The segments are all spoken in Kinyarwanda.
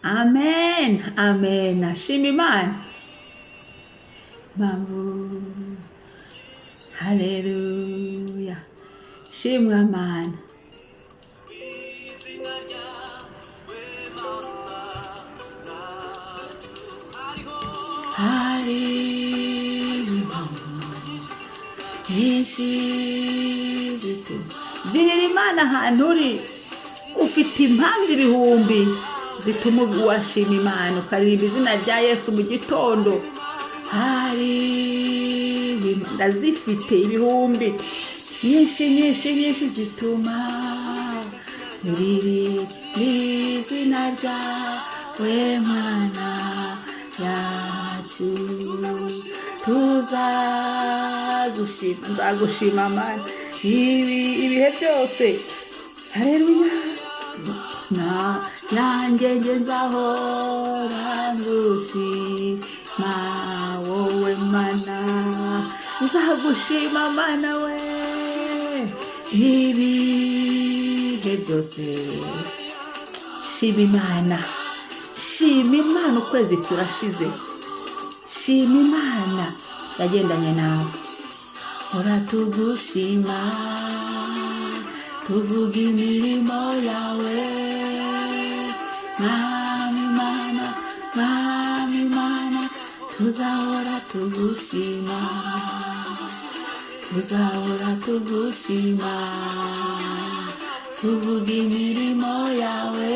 amen amen. Ashima Imana mpamvu. Haleluya, shimwa Mana. Hari nyinshi zirira Imana ahantu uri, ufite impamvu ibihumbi zituma washima Imana ukaririmba izina rya Yesu mu gitondo. Hari ndazifite ibihumbi nyinshi zituma riri izina ryawe Mana yacu. Nzagushima Mana ibihe byose. Haleluya. Nanjye nzahora ngushima wowe Mana, nzagushima Mana we ibihe byose. Shima Imana, shima Imana, ukwezi kurashize. Shima Imana yagendanye nawe. Hora tugushima, tuvuga imirimo yawe Mwami Mana, Mwami Mana. Tuzahora tugushima, tuzahora tugushima, tuvuga imirimo yawe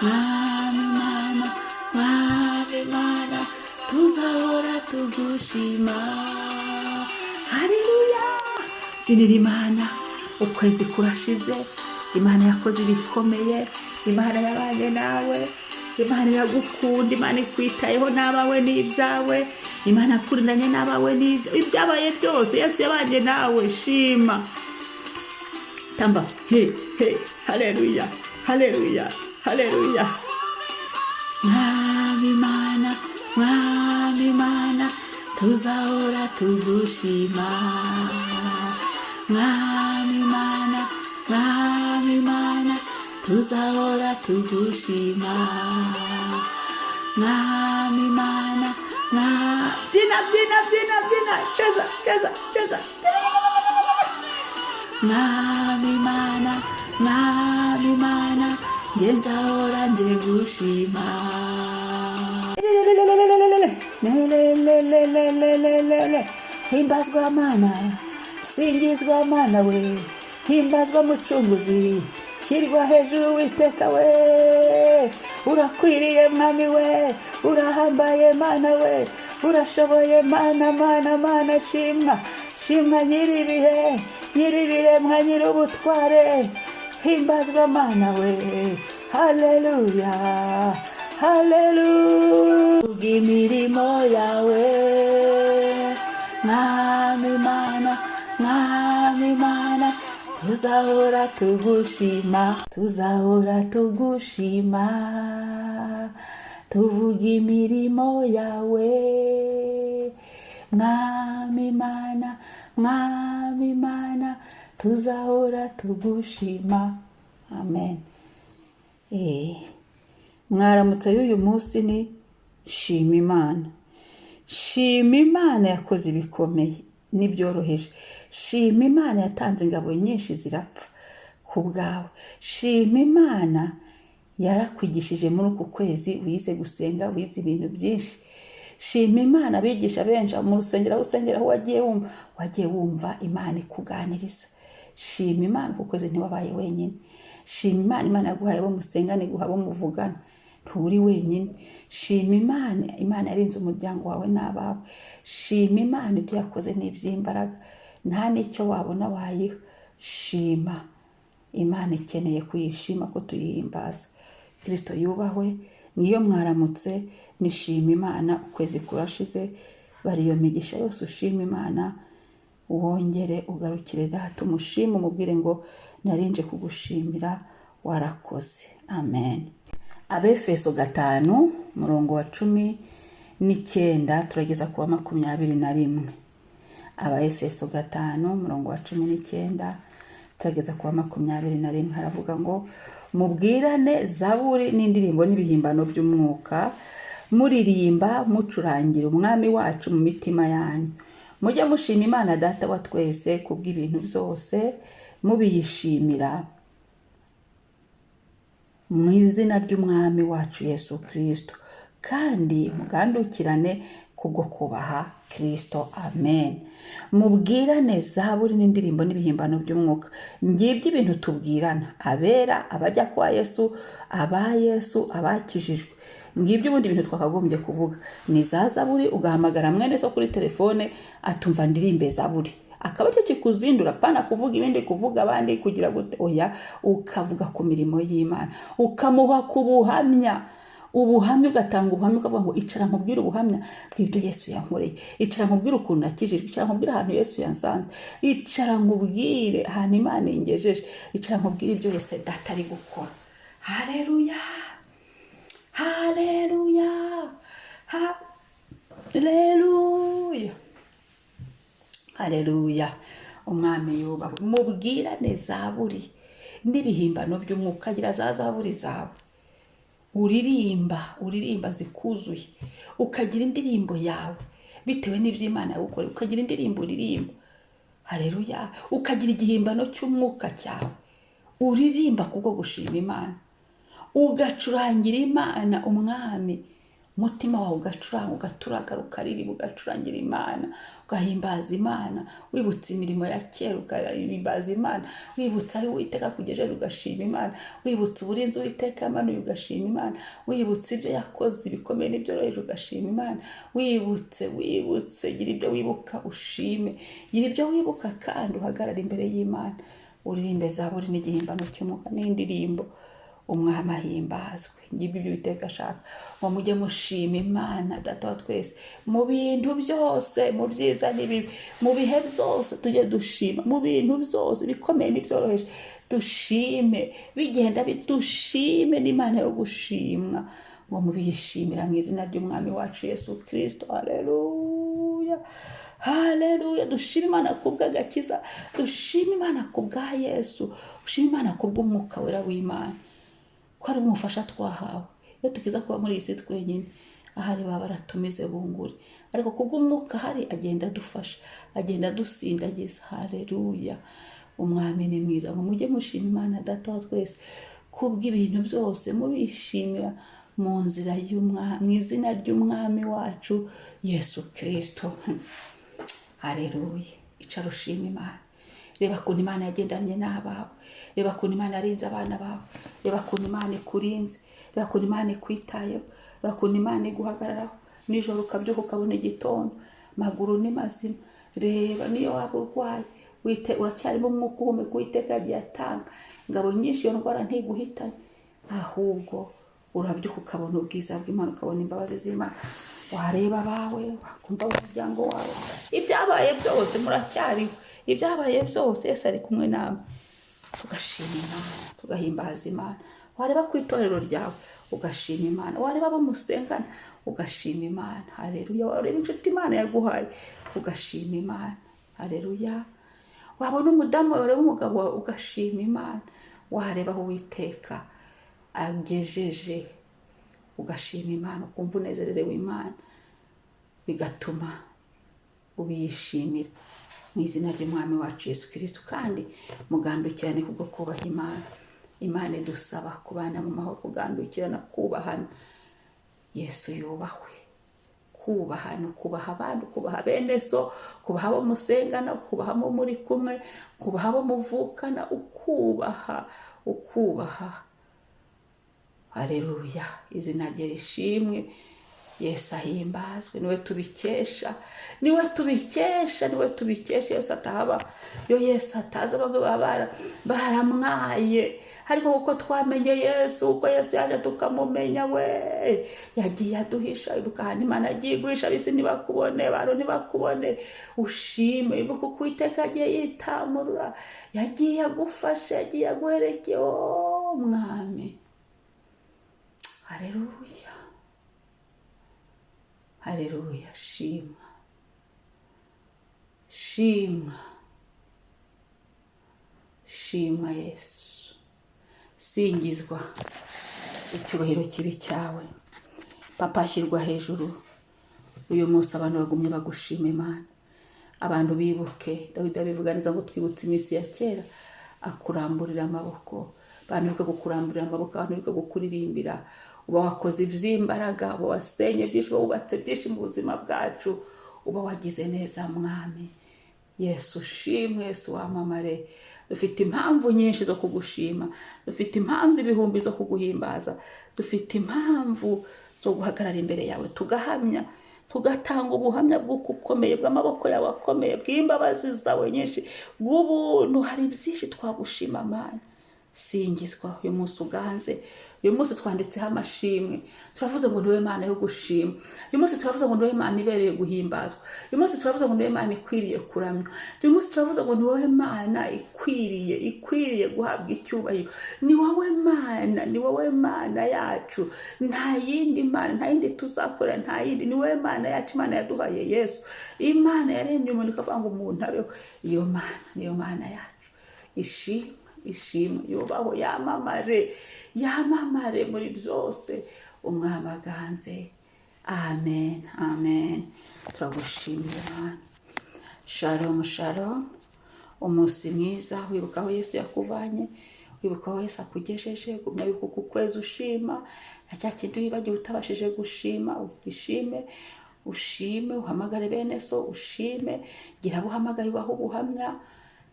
Mwami Mana, Mwami Mana. Tuzahora tugushima. Haleluya. Dinira Imana, ukwezi kurashize. Imana yakoze ibikomeye. Imana yabanye nawe. Imana iragukunda. Imana ikwitayeho n'abawe n'ibyawe. Imana yakurindanye n'abawe n'ibyabaye byose. Yesu yabanye nawe. Shima tamba. He haleluya, haleluya, haleluya. Mwami Mana, Mwami Mana. Tuzahora tugushima Mwami Mana, Mwami Mana. Tuzahora tugushima Mwami Mana, Byina cheza. Mwami Mana, Mwami Mana. Nzahora ndigushima. Himbazwa Mana, singizwa Mana we. Himbazwa Mucunguzi, shyirwa hejuru Uwiteka we. Urakwiriye Mwami we, urahambaye Mana we, urashoboye Mana, Mana, Mana. Shimwa nyiribihe mwa nyir'ubutware. Himbazwa Mana we. Haleluya, haleluya. Tuvuga imirimo yawe Mwami Mana, Mwami Mana. Tuzahora tugushima, tuzahora tugushima, tuvuga imirimo yawe Mwami Mana, Mwami Mana. Tuzahora tugushima. Amen. Mwaramutse y'uyu munsi ni shima Imana. Shima Imana yakoze ibikomeye n'ibyoroheje. Shima Imana yatanze ingabo nyinshi zirapfa ku bwawe. Shima Imana yarakwigishije muri uku kwezi, wize gusenga, wize ibintu byinshi. Shima Imana abigisha benshi mu rusengero aho wagiye wumva Imana ikuganiriza. Shima Imana kuko ntiwabaye wenyine. Shima Imana, Imana yaguhaye abo musengana, iguha abo muvugana, nturi wenyine. Shima Imana, Imana yarinze umuryango wawe n'abawe. Shima Imana ibyo yakoze n'iby'imbaraga, nta n'icyo wabona wayiha. Shima Imana, ikeneye kuyishima ko tuyihimbaza. Kristo yubahwe. Niyo mwaramutse nishima Imana, ukwezi kurashize. Bari iyo migisha yose ushima Imana, wongere ugarukire Data umushime, umubwire ngo narinje kugushimira, warakoze. Amen. Abefeso 5:19 turageza kuwa 21. Abaefeso 5:19 turageza kuwa 21 haravuga ngo mubwirane zaburi n'indirimbo n'ibihimbano by'umwuka muririmba mucurangira umwami wacu mu mitima yanyu, mujye mushima Imana data wa twese kubw'ibintu byose mubiyishimira mu izina ry'umwami wacu Yesu Kristo, kandi mugandukirane kubwo kubaha Kristo. Amen. Mubwirane zaburi n'indirimbo n'ibihimbano by'umwuka. Ngibyo ibintu tubwirana abera, abajya kwa Yesu, aba Yesu, abakijijwe. Ngibyo ubundi bintu twakagombye kuvuga. Ni za zaburi ugahamagara mwene so kuri telefone atumva ndirimbe zaburi, akaba cyo kikuzindura pana kuvuga ibindi, kuvuga abandi, kugira gute. Oya, ukavuga ku mirimo y'Imana, ukamuha kubuhamya, ubuhamya, ugatanga ubuhamya, ukavuga ngo icara nkubwire ubuhamya bw'ibyo Yesu yankoreye, icara nkubwire ukuntu nakijijwe, icara nkubwire ahantu Yesu yansanze, icara nkubwire ahantu Imana ingejeje, icara nkubwire ibyo Yesu data ari gukora. Haleluya, haleluya, haleluya, haleluya. Umwami yubahwe. Mubwirane zaburi n'ibihimbano by'umwuka. Gira za zaburi zawe uririmba zikuzuye, ukagira indirimbo yawe bitewe n'iby'Imana yagukoreye, ukagira indirimbo uririmba. Haleluya. Ukagira igihimbano cy'umwuka cyawe uririmba kubwo gushima Imana, ugacurangira Imana umwami, umutima wawe ugacuranga, ugaturagara, ukaririmba, ugacurangira Imana, ugahimbaza Imana, wibutsa imirimo ya kera ugahimbaza Imana, wibutsa aho Uwiteka kugejeje ugashima Imana, wibutsa uburinzi Uwiteka yamanuye ugashima Imana, wibutsa ibyo yakoze ibikomeye n'ibyoroheje ugashima Imana, wibutse, gira ibyo wibuka ushime, gira ibyo wibuka kandi uhagarara imbere y'Imana, uririmbe zaburi n'igihimbano cy'umwuka n'indirimbo, umwami ahimbazwe. Ngibyo ibyo Uwiteka ashaka, ngo mujye mushima Imana data wa twese mu bintu byose, mu byiza n'ibibi, mu bihe byose tujye dushima, mu bintu byose bikomeye n'ibyoroheje dushime, bigenda dushime n'Imana yo gushimwa, ngo mubiyishimira mu izina ry'umwami wacu Yesu Kristo. Haleluya, haleluya. Dushima Imana kubw'agakiza, dushima Imana kubwa Yesu, dushima Imana kubw'umwuka wera w'Imana, ko ari umufasha twahawe. Iyo tukiza kuba muri iyi si twenyine, ahari baba baratumize bunguri, ariko kubw'umwuka hari agenda adufasha, agenda adusindagiza. Haleluya. Umwami ni mwiza. Ngo mujye mushima Imana data wa twese kubw'ibintu byose mubishimira mu nzira y'umwami, mu izina ry'umwami wacu Yesu Kristo. Haleluya. Icara ushima Imana. Reba ukuntu Imana yagendanye n'abawe, reba ukuntu Imana yarinze abana bawe, reba ukuntu Imana ikurinze, reba ukuntu Imana ikwitayeho, reba ukuntu Imana iguhagararaho, nijoro ukabyuka ukabona igitondo, amaguru ni mazima. Reba niyo waba urwaye, uracyarimo umwuka uhumeka Uwiteka yagiye atanga, ingabo nyinshi iyo ndwara ntiguhitanye, ahubwo urabyuka ukabona ubwiza bw'Imana, ukabona imbabazi z'Imana, wareba abawe, wakumva umuryango wawe, ibyabaye byose muracyariho, ibyabaye byose Yesu ari kumwe nawe. Tugashima Imana, tugahimbaza Imana. Wareba ku itorero ryawe ugashima Imana, wareba abo musengana ugashima Imana. Haleluya. Wareba inshuti Imana yaguhaye ugashima Imana. Haleluya. Wabona umudamu, wareba umugabo wawe ugashima Imana. Wareba aho Uwiteka agejeje ugashima Imana, ukumva unezerewe Imana, bigatuma ubiyishimira mu izina ry'umwami wacu Yesu Kristo. Kandi mugandukirane kubwo kubaha Imana. Imana idusaba kubana mu mahoro, kugandukirana, kubahana. Yesu yubahwe. Kubahana, kubaha abantu, kubaha bene so, kubaha abo musengana, kubaha abo muri kumwe, kubaha abo muvukana, ukubaha. Haleluya. Izina rye rishimwe. Yesu ahimbazwe. Niwe tubikesha, niwe tubikesha, niwe tubikesha. Yesu atahaba, yo Yesu ataza bamwe baba baramwaye, ariko kuko twamenye Yesu, uko Yesu yaje tukamumenya, we yagiye aduhisha. Ibuka ahantu Imana yagiye guhisha ab'isi ntibakubone, abantu ntibakubone, ushime. Ibuka uko Uwiteka yagiye yitamurura, yagiye agufasha, yagiye aguherekeye. Mwami. Haleluya, haleluya. Shima, shima, shima Yesu, singizwa, icyubahiro kibi cyawe papa, ashyirwa hejuru. Uyu munsi abantu bagumye bagushima Imana, abantu bibuke. Dawidi abivuga neza ngo twibutse iminsi ya kera, akuramburira amaboko. Abantu bibuke kukuramburira amaboko, abantu bibuke kukuririmbira. Uba wakoze iby'imbaraga, uba wasenye byinshi, uba wubatse byinshi mu buzima bwacu, uba wagize neza mwami. Yesu ushimwe, Yesu wamamare. Dufite impamvu nyinshi zo kugushima, dufite impamvu ibihumbi zo kuguhimbaza, dufite impamvu zo guhagarara imbere yawe tugahamya, tugatanga ubuhamya bw'uko ukomeye, bw'amaboko yawe akomeye, bw'imbabazi zawe nyinshi, bw'ubuntu. Hari byinshi twagushima Mana. Singizwa uyu munsi uganze. Uyu munsi twanditseho amashimwe, turavuze ngo niwe Mana yo gushima. Uyu munsi turavuze ngo niwe Mana ibereye guhimbazwa. Uyu munsi turavuze ngo niwe Mana ikwiriye kuramya. Uyu munsi turavuze ngo niwe Mana ikwiriye guhabwa icyubahiro. Ni wowe Mana, ni wowe Mana yacu, nta yindi Mana, nta yindi tuzakora, nta yindi. Ni wowe Mana yacu, Imana yaduhaye Yesu, Imana yaremye umuntu ikavuga ngo umuntu abeho. Iyo Mana niyo Mana yacu. Ishimwe yubaho, yamamare muri byose. Umwami aganze. Amen, amen. Turagushimira Mana. Shalom, shalom. Umunsi mwiza, wibuka aho Yesu yakuvanye, wibuka aho Yesu akugejeje. Gumya wibuka uku kwezi ushima, na cya kintu wibagiwe utabashije gushima, ushime, uhamagare bene so, ushime, gira abo uhamagaye ubaho ubuhamya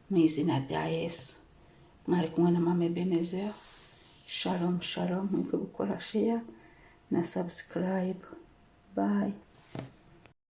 mu izina rya Yesu. Mwari kumwe na Mama Ebenezer. Shalom, shalom. Mwibuke gukora share na subscribe. Bye.